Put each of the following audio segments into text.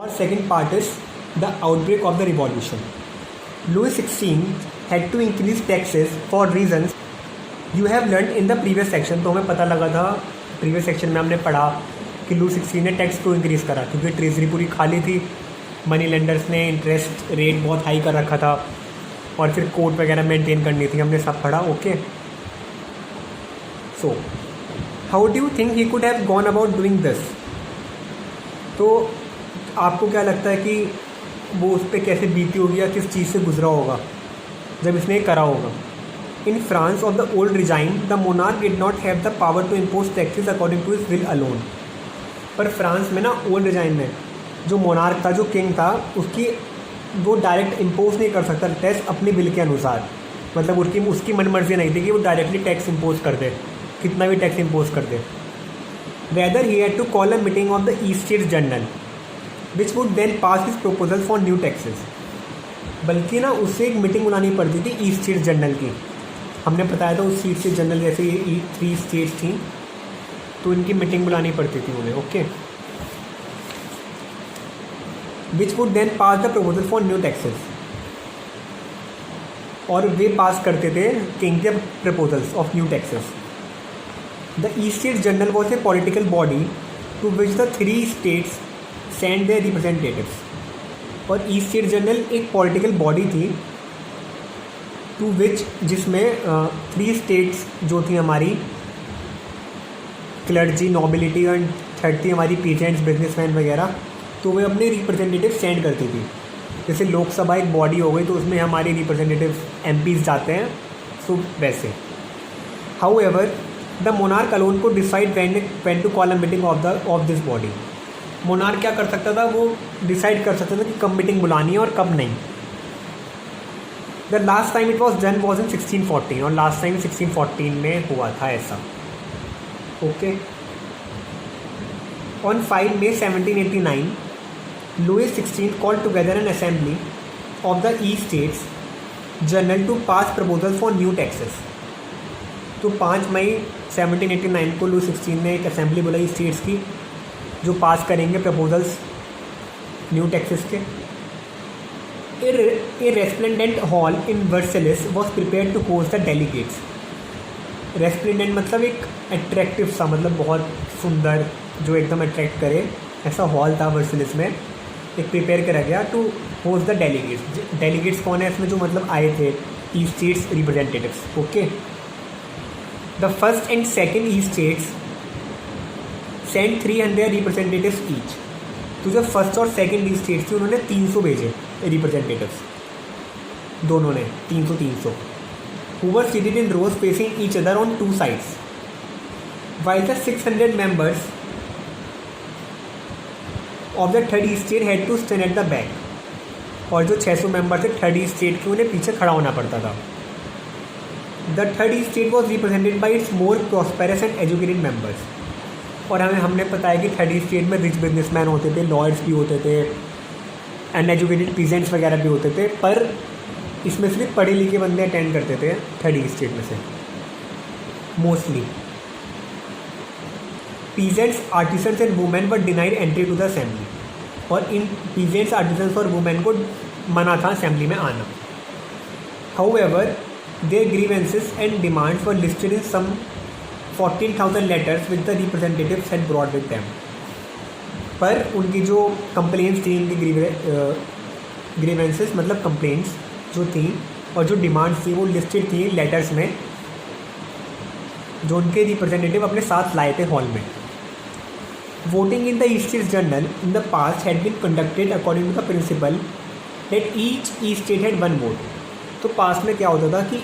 Our second part is the outbreak of the revolution. Louis XVI had to increase taxes for reasons you have learned in the previous section. तो हमें पता लगा था previous section में हमने पढ़ा कि लुई XVI ने टैक्स क्यों इंक्रीज़ करा, क्योंकि ट्रेजरी पूरी खाली थी, मनी लेंडर्स ने इंटरेस्ट रेट बहुत हाई कर रखा था और फिर कोर्ट वगैरह मेंटेन करनी थी, हमने सब पढ़ा. Okay, so how do you think he could have gone about doing this. तो आपको क्या लगता है कि वो उस पर कैसे बीती होगी या किस चीज़ से गुजरा होगा जब इसने करा होगा. In France of the old regime the monarch did not have the power to impose taxes according to his will alone. पर फ्रांस में ना ओल्ड रिजाइन में जो मोनार्क था, जो किंग था, उसकी वो डायरेक्ट इम्पोज नहीं कर सकता टैक्स अपनी विल के अनुसार. मतलब उसकी मनमर्जी नहीं थी कि वो डायरेक्टली टैक्स इम्पोज कर दे, कितना भी टैक्स इम्पोज कर दे. Whether he had to call a meeting of the estates general which would then pass his proposal for new taxes. बल्कि ना उससे एक मीटिंग बुलानी पड़ती थी ईस्ट स्टेट्स जनरल की. हमने बताया था उस ईस्ट स्टेट्स जनरल जैसे ये 3 स्टेट्स थी, तो इनकी मीटिंग बुलानी पड़ती थी उन्हें. Okay, which would then pass the proposal for new taxes. और वे पास करते थे किंग के proposals of new taxes. The estates general was a political body to which the 3 estates send their representatives. और estate general एक political body थी to which जिसमें 3 states जो थी हमारी क्लर्जी, नॉबिलिटी एंड 30 हमारी peasants, businessman वगैरह, तो वे अपने रिप्रेजेंटेटिव सेंड करती थी. जैसे लोकसभा एक बॉडी हो गई तो उसमें हमारे रिप्रेजेंटेटिव MPs जाते हैं, सो वैसे. However the monarch alone could decide when to call a meeting of this body. Monarch क्या कर सकता था, वो डिसाइड कर सकता था कि कब मीटिंग बुलानी है और कब नहीं. The last time it was done was in 1614, और लास्ट टाइम 1614 में हुआ था ऐसा. Okay, on 5 May 1789 Louis XVI called together an assembly of the East States General to pass proposals for new taxes. तो 5 मई 1789 को लुई XVI ने एक assembly बुलाई स्टेट्स की जो पास करेंगे प्रपोजल्स न्यू टैक्सेस के. A resplendent hall in Versailles was prepare to host the delegates. Resplendent मतलब एक अट्रैक्टिव सा, मतलब बहुत सुंदर, जो एकदम अट्रैक्ट करे, ऐसा हॉल था वर्सेलिस में, एक प्रिपेयर करा गया to host the delegates. Delegates कौन है इसमें, जो मतलब आए थे estates representatives. Okay, the first and second estates send 300 representatives each. तो जो फर्स्ट और सेकेंड ईस्ट स्टेट्स थी उन्होंने 300 भेजे रिप्रेजेंटेटिव्स, दोनों ने 300 who were seated in rows facing each other on 2 sides, while the 600 members of the third east state had to stand at the back. और जो 600 मेंबर थे थर्ड ईस्ट स्टेट के, उन्हें पीछे खड़ा होना पड़ता था. The third east state was represented by it's more prosperous and educated members. और हमने बताया कि थर्ड ईस्ट स्टेट में रिच बिजनेसमैन होते थे, लॉयर्स भी होते थे, अनएजुकेटेड पीजेंट्स वगैरह भी होते थे, पर इसमें सिर्फ पढ़े लिखे बंदे अटेंड करते थे थर्ड ईस्ट स्टेट में से mostly. Peasants, artisans and women were denied entry to the assembly. और इन पीजेंट्स, आर्टिसंस और वुमेन को मना था असेंबली में आना. However their grievances and demands were listed in some 14,000 letters with the representatives had brought with them. पर उनकी जो कंप्लेंट्स थी, उनकी ग्रीवेंसेस मतलब कंप्लेंट्स जो थी और जो डिमांड्स थी वो लिस्टेड थी लेटर्स में, जो उनके रिप्रेजेंटेटिव अपने साथ लाए थे हॉल में. Voting in the estates general in the past had been conducted according to the principle that each estate had 1 vote. तो पास्ट में क्या होता था कि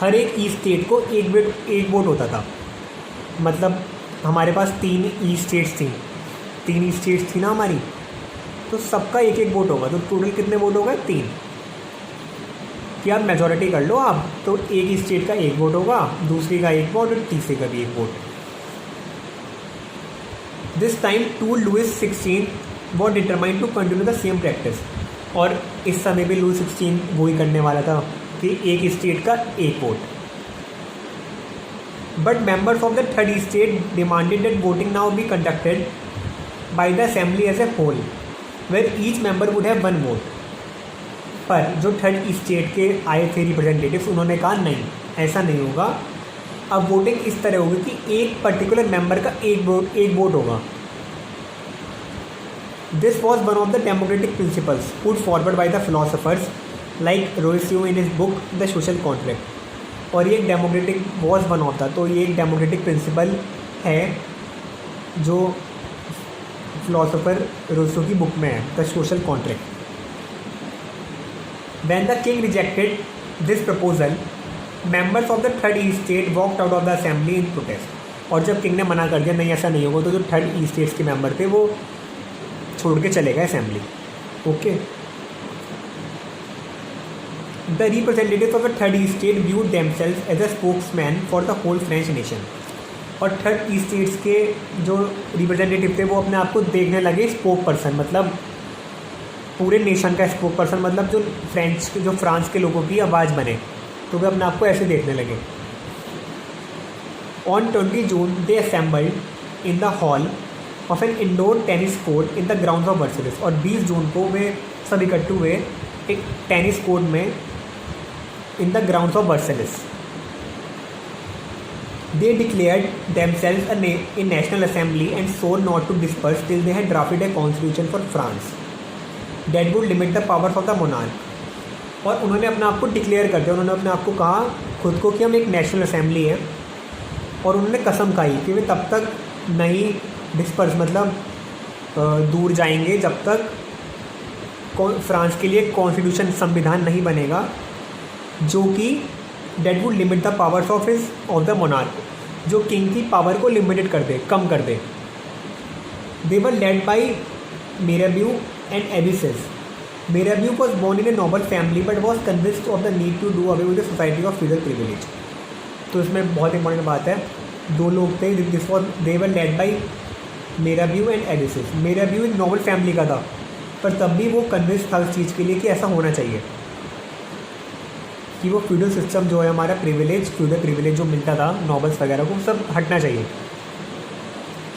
हर एक ईस्ट स्टेट को एक वोट होता था. मतलब हमारे पास 3 ईस्ट स्टेट्स थी, 3 ईस्ट स्टेट्स थी ना हमारी, तो सबका एक वोट होगा. तो टोटल कितने वोट होगा, 3. कि आप मेजॉरिटी कर लो आप, तो एक स्टेट का 1 वोट होगा, दूसरी का 1 वोट और तीसरे का भी 1 vote. This time too Louis 16 was determined to continue the same practice. और इस समय भी लुइस 16 वही करने वाला था कि एक स्टेट का 1 vote. But members of the third estate demanded that voting now be conducted by the assembly as a whole. Where each member would have one vote. पर जो थर्ड स्टेट के आए थे रिप्रेजेंटेटिव्स, उन्होंने कहा नहीं, ऐसा नहीं होगा। अब वोटिंग इस तरह होगी कि एक पर्टिकुलर मेंबर का एक वोट होगा। This was one of the democratic principles put forward by the philosophers like Rousseau in his book the social contract. और ये एक democratic was one of the, तो ये एक डेमोक्रेटिक प्रिंसिपल है जो फिलोसोफर रोइसियो की बुक में है, the social contract. When the king rejected this proposal, members of the third estate walked out of the assembly in protest. और जब किंग ने मना कर दिया नहीं ऐसा नहीं होगा, तो जो थर्ड स्टेट्स के मेंबर थे वो छोड़ के चले गए assembly. Okay, the representatives of the third state viewed themselves as a spokesman for the whole French nation. और थर्ड स्टेट्स के जो रिप्रेजेंटेटिव थे वो अपने आप को देखने लगे स्पोक पर्सन, मतलब पूरे नेशन का स्पोक पर्सन, मतलब जो फ्रांस के लोगों की आवाज़ बने, तो वे अपने आप को ऐसे देखने लगे। On 20 June they assembled in the hall of an indoor tennis court in the grounds of Versailles. और 20 जून को वे सब इकट्ठे हुए एक टेनिस कोर्ट में इन the grounds of Versailles. They declared themselves a national assembly and swore not to disperse till they had drafted a constitution for France that would limit the powers of the monarch। और उन्होंने अपने आप को declare कर दिया, उन्होंने अपने आप को कहा खुद को कि हम एक नेशनल असेंबली है, और उन्होंने कसम खाई कि वे तब तक नहीं डिस्पर्स, मतलब दूर जाएंगे जब तक फ्रांस के लिए कॉन्स्टिट्यूशन संविधान नहीं बनेगा जो कि that would limit the powers of the monarch, जो किंग की पावर को लिमिटेड कर दे, कम कर दे। They were led by Mirabeau and Abbe Sieyes. Mirabeau was born in a noble family but was convinced of the need to do away with the society of feudal privilege. तो इसमें बहुत important बात है, दो लोग थे, this was they were led by Mirabeau and Abbe Sieyes. मिराबियू एक Nobel family का था, पर तब भी वो कन्विंस था उस चीज़ के लिए कि ऐसा होना चाहिए कि वो फ्यूडल सिस्टम जो है हमारा फ्यूडल प्रिविलेज जो मिलता था नॉबल्स वगैरह को, सब हटना चाहिए।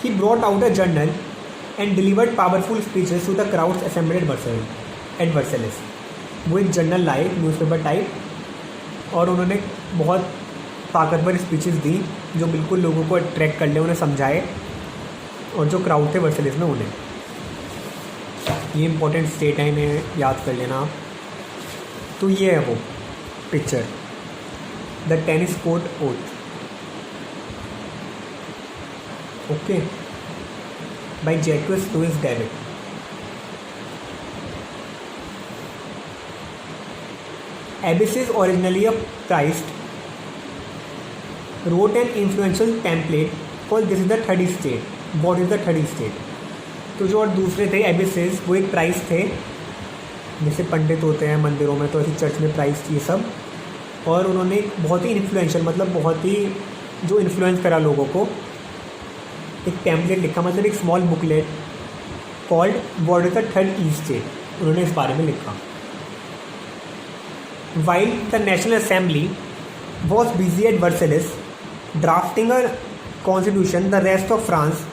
He brought out a journal and delivered powerful speeches to the crowds assembled at Versailles. वो एक जर्नल लाए, न्यूज़पेपर टाइप, और उन्होंने बहुत ताकतवर स्पीचेस दी जो बिल्कुल लोगों को अट्रैक्ट कर ले, उन्हें समझाए, और जो क्राउड थे वर्सेलिस में उन्हें। ये इंपॉर्टेंट स्टेट है, इन्हें याद कर लेना आप। तो ये है वो picture, the tennis court oath. Okay, by Jacques Louis David. Abbe Sieyes originally a priest wrote an influential template called this is the third state. What is the third state? तो जो और दूसरे थे एबिसिस, वो एक प्राइस थे, जैसे पंडित होते हैं मंदिरों में, तो ऐसी चर्च में प्राइस ये सब। और उन्होंने बहुत ही इन्फ्लुएंशियल, मतलब बहुत ही जो इन्फ्लुएंस करा लोगों को, एक टेम्पलेट लिखा, मतलब एक small booklet called what is the third state, उन्होंने इस बारे में लिखा। While the national assembly was busy at Versailles drafting a constitution, the rest of France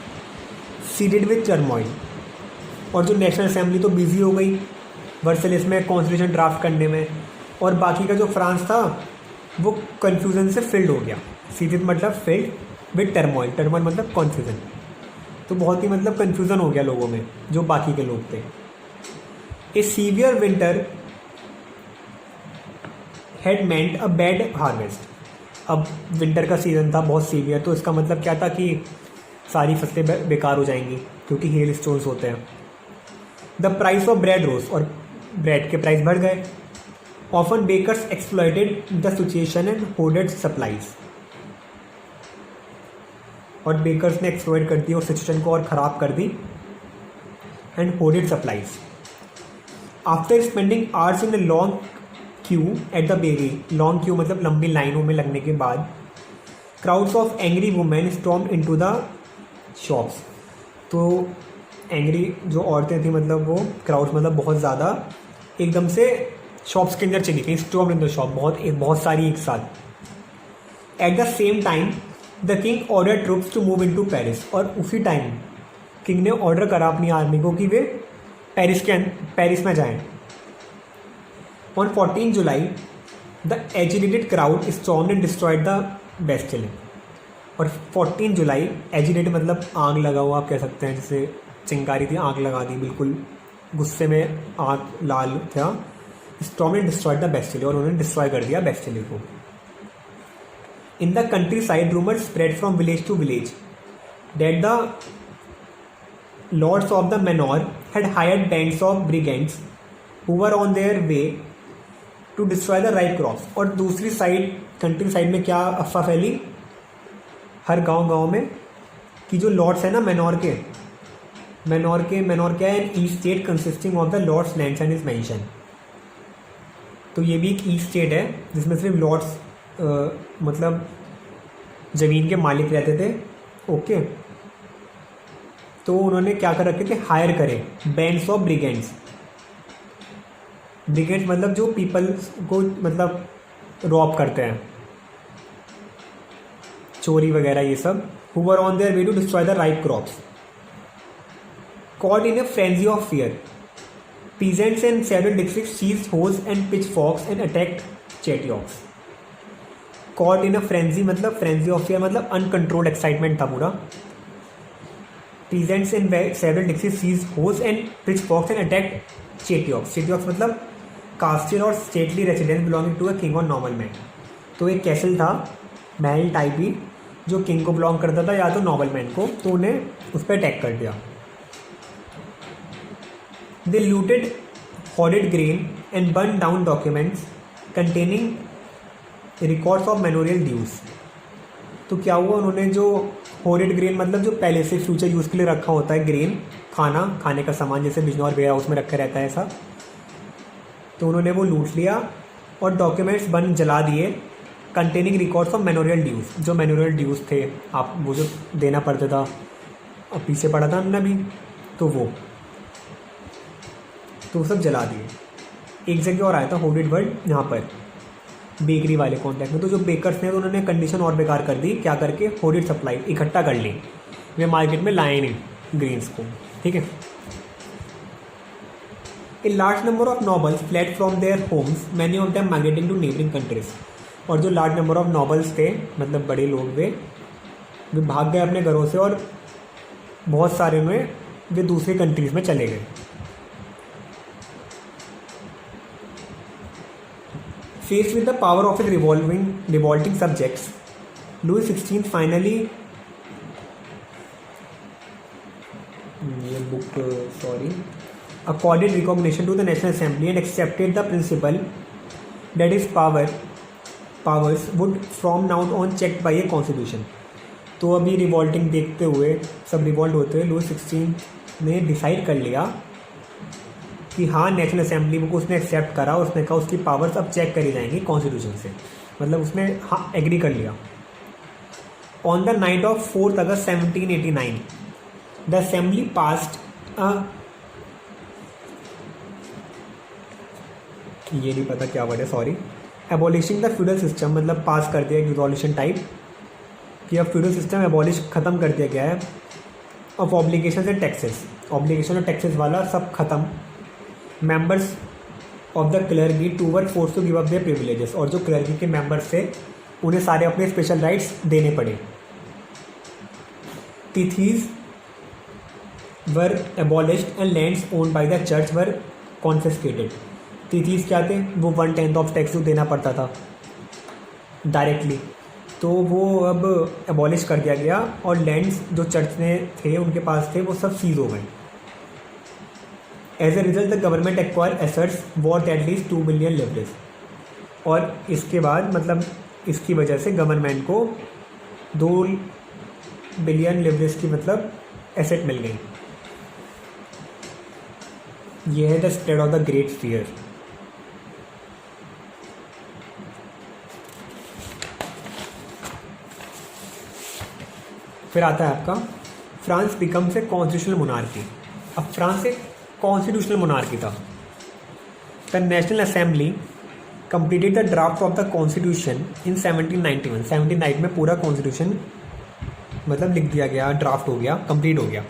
seeded with turmoil. और जो नेशनल असेंबली तो बिजी हो गई वर्सेलिस में कॉन्स्टिट्यूशन ड्राफ्ट करने में, और बाकी का जो फ्रांस था वो कन्फ्यूज़न से फिल्ड हो गया। सीडेड मतलब फिल्ड विथ टर्मोइल, टर्मोइल मतलब कॉन्फ्यूज़न, तो बहुत ही मतलब कन्फ्यूज़न हो गया लोगों में जो बाकी के लोग थे। ए severe winter had meant a bad harvest. अब विंटर का सीज़न था बहुत सीवियर, तो इसका मतलब क्या था कि सारी फसलें बेकार हो जाएंगी क्योंकि हेल स्टोन्स होते हैं। The price of bread rose, और ब्रेड के प्राइस बढ़ गए। Often bakers exploited the situation and hoarded supplies. और बेकर्स ने एक्सप्लॉइट कर दी और सिचुएशन को और ख़राब कर दी, and hoarded supplies. After spending hours in a long queue at the bakery, long queue मतलब लंबी लाइनों में लगने के बाद, crowds of angry women stormed into the shops. तो एंग्री जो औरतें थी, मतलब वो क्राउड्स मतलब बहुत ज़्यादा, एकदम से शॉप्स के अंदर चली गई, स्टॉर्म्ड इन द शॉप, बहुत सारी एक साथ। At the same time the king order troops to move into Paris. और उसी टाइम किंग ने ऑर्डर करा अपनी आर्मी को कि वे पेरिस में जाएं। On 14 July the agitated crowd stormed and destroyed the Bastille. और 14 जुलाई, एजिटेट मतलब आग लगा हुआ आप कह सकते हैं, जैसे चिंगारी थी, आग लगा दी, बिल्कुल गुस्से में आग लाल था। Stormed and destroyed the Bastille, और उन्होंने डिस्ट्रॉय कर दिया बेस्टिल को। In the countryside rumour spread from village to village that the lords of the manor had hired bands of brigands who were on their way to destroy the ripe crops। और दूसरी side, country side में क्या अफवाह फैली हर गांव में कि जो लॉर्ड्स है ना मेनोर क्या है, an estate consisting of the lord's lands and his mansion. तो ये भी एक ईस्ट स्टेट है जिसमें सिर्फ लॉर्ड्स मतलब ज़मीन के मालिक रहते थे। ओके, तो उन्होंने क्या कर रखे थे, हायर करे बैंड्स ऑफ ब्रिगेंड्स। ब्रिगेंड्स मतलब जो पीपल्स को मतलब रॉब करते हैं, चोरी वगैरह ये सब। Who were on their way to destroy the ripe crops. Caught in a frenzy of fear, peasants and several districts seized hoes and pitchforks and attacked chateaux. Caught in a frenzy मतलब frenzy of fear मतलब uncontrolled excitement था पूरा। Peasants in several districts seized hoes and pitchforks and attacked Chetioks। Chetioks मतलब castle और stately residence belonging to a king और normal man. तो एक castle था, महल टाइप ही, जो किंग को बिलोंग करता था या तो नॉर्मल मैन को, तो उन्हें उस पर अटैक कर दिया। They looted hoarded grain and burn down documents containing records of memorial dues. तो क्या हुआ, उन्होंने जो होरेड ग्रेन मतलब जो पहले से फ्यूचर यूज़ के लिए रखा होता है ग्रेन, खाने का सामान जैसे बिजनौर वेयर हाउस में रखा रहता है ऐसा, तो उन्होंने वो लूट लिया और डॉक्यूमेंट्स बन जला दिए containing records of memorial dues. जो मेमोरियल ड्यूज थे आप वो जो देना पड़ता था, अब पीछे पड़ा था हमने अभी, तो वो सब जला दिए। एक जगह और आया था होरेड वर्ड यहाँ पर बेकरी वाले कॉन्टैक्ट में, तो जो बेकर्स ने तो उन्होंने कंडीशन और बेकार कर दी, क्या करके होरेड सप्लाई इकट्ठा कर ली, वे मार्केट में लाए नहीं ग्रेन्स को। ठीक है। A large number of nobles fled from their homes, many of them migrating to neighbouring countries. और जो लार्ज नंबर ऑफ नॉबल्स थे मतलब बड़े लोग वे भाग गए अपने घरों से, और बहुत सारे में वे दूसरे कंट्रीज में चले गए। Faced with the power of his revolting subjects, Louis XVI finally accorded recognition to the National Assembly and accepted the principle that his powers would from now on checked by a constitution। तो अभी revolting देखते हुए, सब revolt होते हुए, Louis 16 ने decide कर लिया कि हाँ नेशनल असेंबली को उसने एक्सेप्ट करा, उसने कहा उसकी पावर्स अब चेक करी जाएंगी कॉन्स्टिट्यूशन से, मतलब उसने हाँ एग्री कर लिया। On the night of 4 August 1789 the assembly passed ये नहीं पता क्या वर्ड है, sorry, abolishing the feudal system, मतलब पास कर दिया एक रिजोल्यूशन टाइप कि अब फ्यूडल सिस्टम एबॉलिश ख़त्म कर दिया गया है। Of obligation and taxes, obligation और टैक्सेस वाला सब खत्म। Members of the clergy too were forced to give up their privileges, और जो क्लर्की के मेंबर्स थे उन्हें सारे अपने स्पेशल राइट्स देने पड़े। Tithes were abolished and lands owned by the church were confiscated. Tithes क्या थे, वो 1/10 ऑफ टैक्स देना पड़ता था डायरेक्टली, तो वो अब एबॉलिश कर दिया गया, और लैंड्स जो चर्च में थे उनके पास थे वो सब सीज हो गए। As a result the government acquire assets worth at least 2 billion leverage. और इसके बाद मतलब इसकी वजह से गवर्नमेंट को 2 बिलियन लिवरेज की मतलब एसेट मिल गई। यह है the spread of the great fear. फिर आता है आपका France becomes a constitutional monarchy. अब फ्रांस एक कॉन्स्टिट्यूशनल मोनार्की था। The national assembly completed the draft of the constitution in 1791। 1790 में पूरा कॉन्स्टिट्यूशन मतलब लिख दिया गया, ड्राफ्ट हो गया, कंप्लीट हो गया।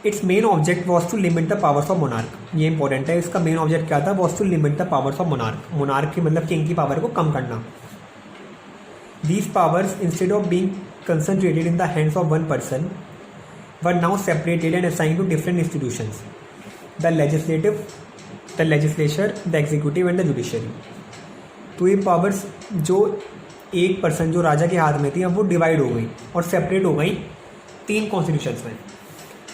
Its main object was to limit the powers of monarch. ये इंपॉर्टेंट है, इसका मेन ऑब्जेक्ट क्या था, was to limit the powers of monarch. Monarch की मतलब किंग की पावर को कम करना। These powers instead of being concentrated in the hands of one person were now separated and assigned to different institutions, the legislature, the executive and the judiciary. तो ये powers जो एक पर्सन जो राजा के हाथ में थी अब वो डिवाइड हो गई और सेपरेट हो गई 3 कॉन्स्टिट्यूशंस में,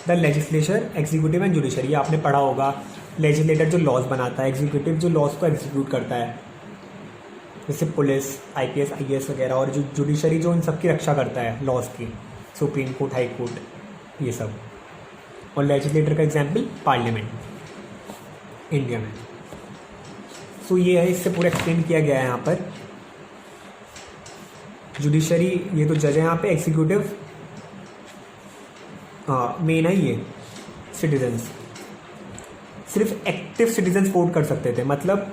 the legislature, executive and judiciary. आपने पढ़ा होगा लेजिस्लेटर जो लॉज बनाता है, एग्जीक्यूटिव जो लॉज को एग्जीक्यूट करता है जैसे पुलिस, IPS IAS वगैरह, और जो जुडिशरी जो इन सब की रक्षा करता है लॉज की, सुप्रीम कोर्ट, हाई कोर्ट, ये सब। और लेजिस्लेटर का एग्जाम्पल पार्लियामेंट इंडिया में। सो ये है, इससे पूरा एक्सप्लेन किया गया है यहाँ पर। जुडिशरी ये तो जज है यहाँ पे, एग्जीक्यूटिव मेन है ये सिटीजन्स। सिर्फ एक्टिव सिटीजन्स वोट कर सकते थे, मतलब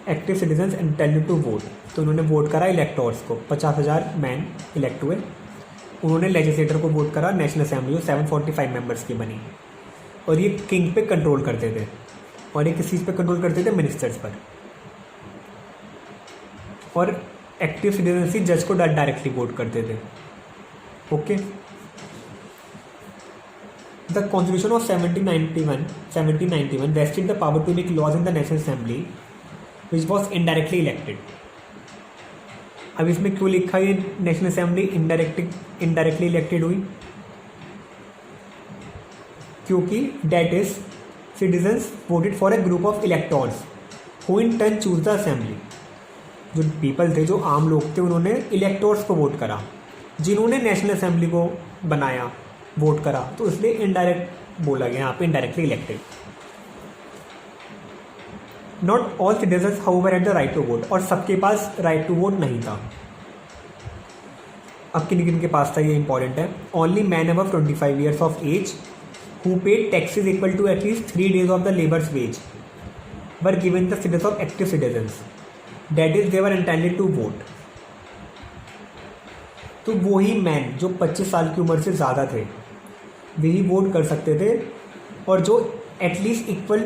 active citizens entitled to vote. तो उन्होंने वोट करा इलेक्टोर्स को, 50,000 मैन इलेक्ट हुए। उन्होंने लेजिस्लेटर को वोट करा, नेशनल असेंबली जो 745 मेंबर्स की बनी, और ये किंग पे कंट्रोल करते थे। और ये किस चीज़ पे कंट्रोल करते थे, मिनिस्टर्स पर। और एक्टिव सिटीजन्स ही जज को डायरेक्टली वोट करते थे। Okay. The Constitution of 1791 vested the power to make laws in the National Assembly, which was indirectly elected. अब इसमें क्यों लिखा ये नेशनल असेंबली इनडायरेक्टली इलेक्टेड हुई, क्योंकि that is citizens voted for a group of electors who in turn choose the assembly. जो people थे, जो आम लोग थे, उन्होंने इलेक्टर्स को वोट करा जिन्होंने नेशनल असेंबली को बनाया, वोट करा। तो इसलिए इनडायरेक्ट बोला गया यहाँ पे, indirectly elected. Not all citizens however had the right to vote, और सबके पास राइट टू वोट नहीं था। अब किन किन के पास था, ये इंपॉर्टेंट है। Only man above 25 years of age who paid taxes equal to at least 3 days of the labour's wage were given the status of active citizens, that is they were entitled to vote. तो वही man जो 25 साल की उम्र से ज़्यादा थे वही वोट कर सकते थे, और जो एटलीस्ट इक्वल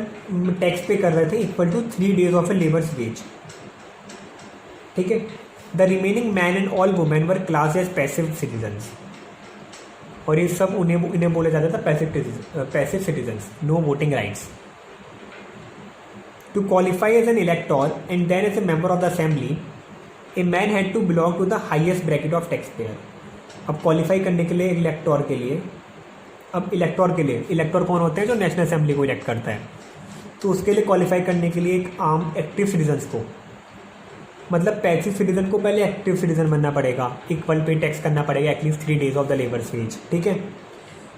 टैक्स पे कर रहे थे, equal to 3 days of a labour's wage. ठीक है। The remaining man and all women were class as passive citizens, और ये सब इन्हें बोला जाता था passive citizens, no voting rights. To qualify as an elector and then as a member of the assembly, a man had to belong to the highest bracket of tax payer. अब qualify करने के लिए इलेक्टर के लिए, इलेक्टर कौन होते हैं, जो नेशनल असेंबली को इलेक्ट करता है। तो उसके लिए क्वालिफाई करने के लिए एक आम एक्टिव सिटीजन्स को, मतलब पैसिव सिटीजन को पहले एक्टिव सिटीजन बनना पड़ेगा, इक्वल पे टैक्स करना पड़ेगा at least 3 days of the labour's wage. ठीक है।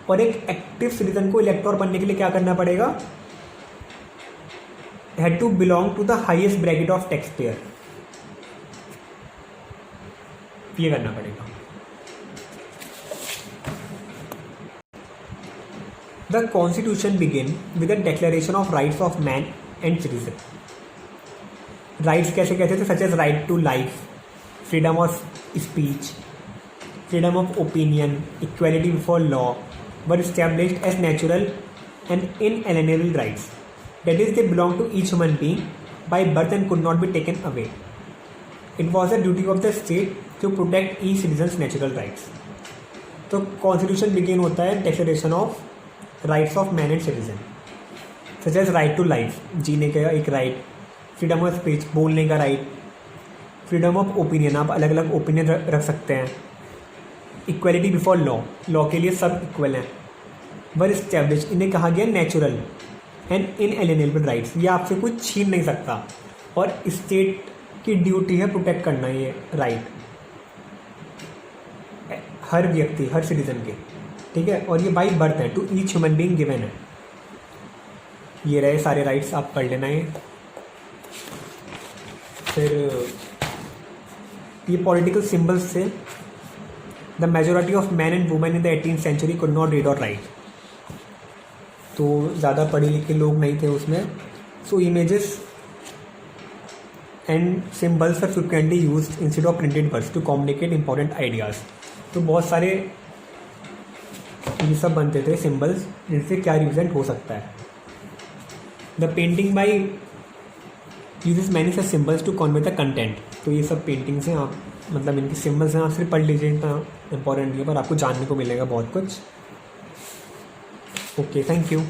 और एक एक्टिव सिटीजन को इलेक्टर बनने के लिए क्या करना पड़ेगा, had to belong to the highest bracket of tax payer, ये करना पड़ेगा। The constitution begin with the declaration of rights of man and citizen. Rights कैसे कहते थे, such as right to life, freedom of speech, freedom of opinion, equality before law were established as natural and inalienable rights, that is they belong to each human being by birth and could not be taken away. It was the duty of the state to protect each citizen's natural rights. तो constitution begin होता है declaration of rights of man and citizen, such as right to life, जीने का एक right, freedom of speech, बोलने का right, freedom of opinion, आप अलग अलग ओपिनियन रख सकते हैं, इक्वलिटी बिफोर लॉ, लॉ के लिए सब इक्वल हैं, वर इस्टेब्लिश, इन्हें कहा गया नेचुरल एंड इनएलिएनेबल राइट्स, ये आपसे कोई छीन नहीं सकता, और स्टेट की ड्यूटी है प्रोटेक्ट करना ये राइट हर व्यक्ति, हर सिटीजन के। ठीक है। और ये बाई बर्थ है, to each human being given है। ये रहे सारे राइट्स, आप पढ़ लेना है। फिर ये पॉलिटिकल सिंबल्स थे। The majority of man and women in the 18th century could not read और राइट, तो ज़्यादा पढ़े लिखे लोग नहीं थे उसमें। So images and symbols are frequently used instead of printed words to communicate important ideas. तो बहुत सारे ये सब बनते थे सिम्बल्स जिनसे क्या रिप्रेजेंट हो सकता है। The painting by uses many such symbols to convey the content. तो ये सब पेंटिंग्स हैं, आप मतलब इनकी सिम्बल्स हैं, आप सिर्फ पढ़ लीजिए, इतना इंपॉर्टेंट नहीं है, पर आपको जानने को मिलेगा बहुत कुछ। Okay, thank you.